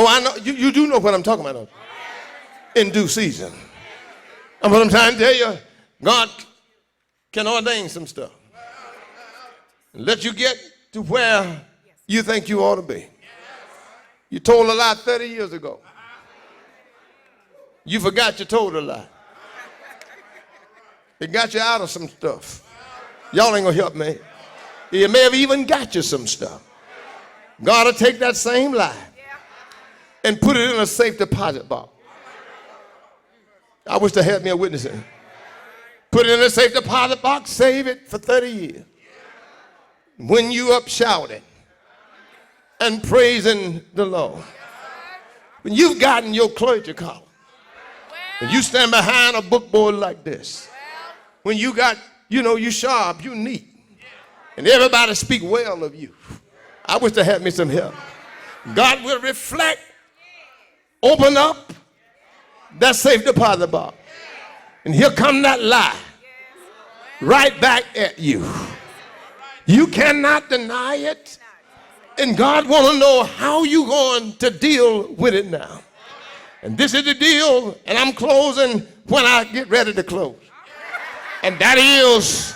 I know. You do know what I'm talking about, don't you? In due season. And what I'm trying to tell you, God can ordain some stuff. Let you get to where you think you ought to be. You told a lie 30 years ago. You forgot you told a lie. It got you out of some stuff. Y'all ain't gonna help me. It may have even got you some stuff. God will take that same lie and put it in a safe deposit box. I wish they had me a witness in it. Put it in a safe deposit box, save it for 30 years. When you up shouting and praising the Lord, when you've gotten your clergy collar, and you stand behind a book board like this, when you got, you sharp, you neat, and everybody speak well of you, I wish they had me some help. God will reflect, open up that safe deposit box, and here come that lie right back at you. You cannot deny it, and God want to know how you going to deal with it now. And this is the deal, and I'm closing when I get ready to close. And that is,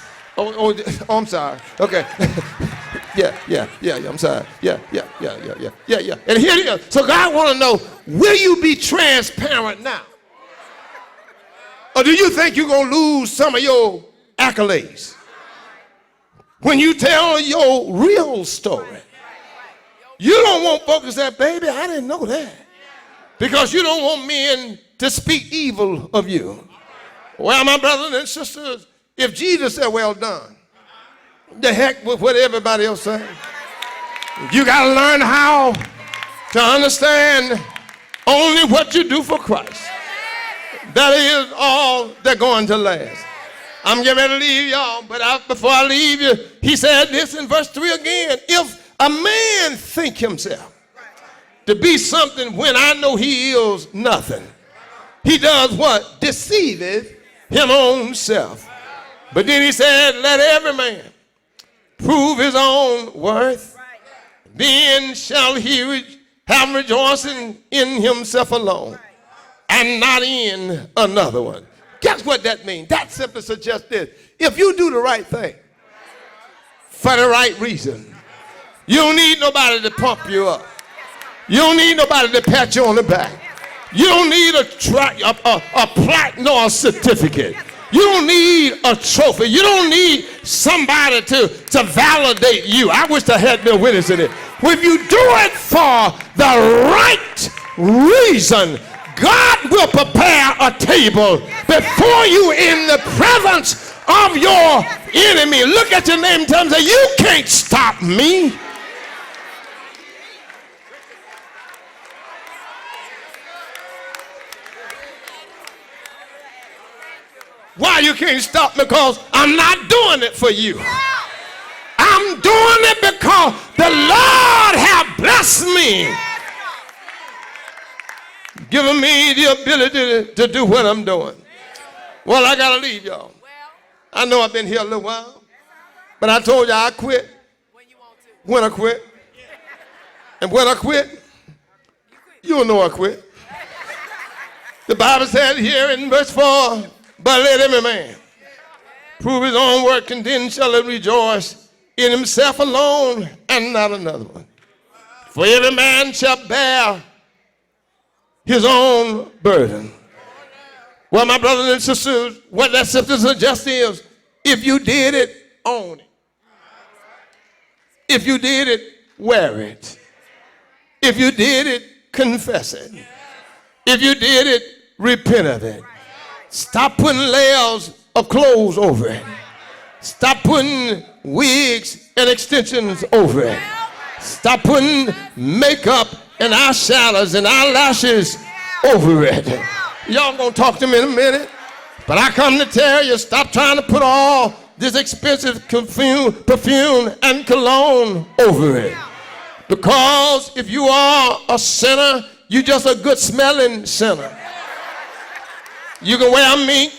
I'm sorry. Okay. Yeah, I'm sorry. Yeah. And here it is. So God want to know, will you be transparent now? Or do you think you're going to lose some of your accolades when you tell your real story? You don't want folks to say, baby, I didn't know that. Because you don't want men to speak evil of you. Well, my brothers and sisters, if Jesus said, well done, the heck with what everybody else says. You got to learn how to understand only what you do for Christ. That is all they're going to last. I'm getting ready to leave y'all, but before I leave you, he said this in verse 3 again. If a man think himself to be something when I know he is nothing, he does what? Deceiveth him own self. But then he said, let every man prove his own worth. Then shall he have rejoicing in himself alone and not in another one. Guess what that means? That simply suggests this. If you do the right thing for the right reason, you don't need nobody to pump you up. You don't need nobody to pat you on the back. You don't need a plaque nor a certificate. You don't need a trophy. You don't need somebody to validate you. I wish I had no witness in it. If you do it for the right reason, God will prepare a table before you in the presence of your enemy. Look at your name and tell them, you can't stop me. Why you can't stop me? Because I'm not doing it for you. I'm doing it because the Lord have blessed me, giving me the ability to do what I'm doing. Well, I got to leave y'all. I know I've been here a little while, but I told you I quit when I quit. And when I quit, you'll know I quit. The Bible said here in verse 4, but let every man prove his own work, and then shall he rejoice in himself alone and not another one. For every man shall bear his own burden. Well, my brothers and sisters, what that simply suggests is, if you did it, own it. If you did it, wear it. If you did it, confess it. If you did it, repent of it. Stop putting layers of clothes over it. Stop putting wigs and extensions over it. Stop putting makeup and eyeshadows and eyelashes over it. Y'all gonna talk to me in a minute, but I come to tell you, stop trying to put all this expensive perfume and cologne over it. Because if you are a sinner, you're just a good smelling sinner. You can wear mink,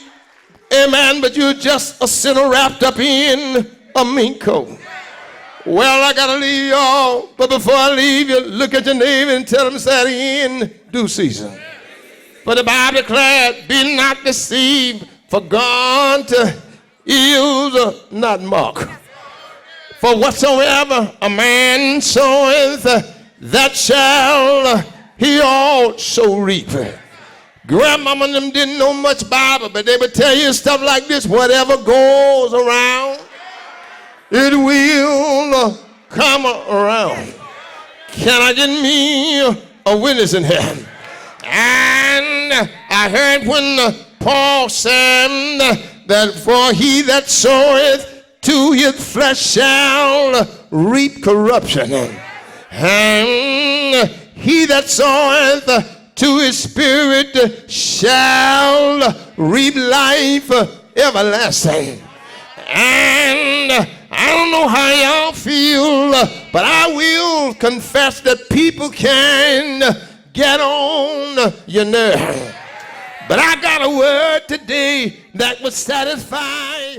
amen, but you're just a sinner wrapped up in a mink coat. Well, I got to leave y'all, but before I leave you, look at your neighbor and tell them it's at the end due season. For the Bible declared, be not deceived, for God is not mocked. For whatsoever a man soweth, that shall he also reap. Grandmama and them didn't know much Bible, but they would tell you stuff like this: whatever goes around, it will come around. Can I get me a witness in here? And I heard when Paul said that for he that soweth to his flesh shall reap corruption, and he that soweth to his spirit shall reap life everlasting. And I don't know how y'all feel, but I will confess that people can get on your nerve. But I got a word today that would satisfy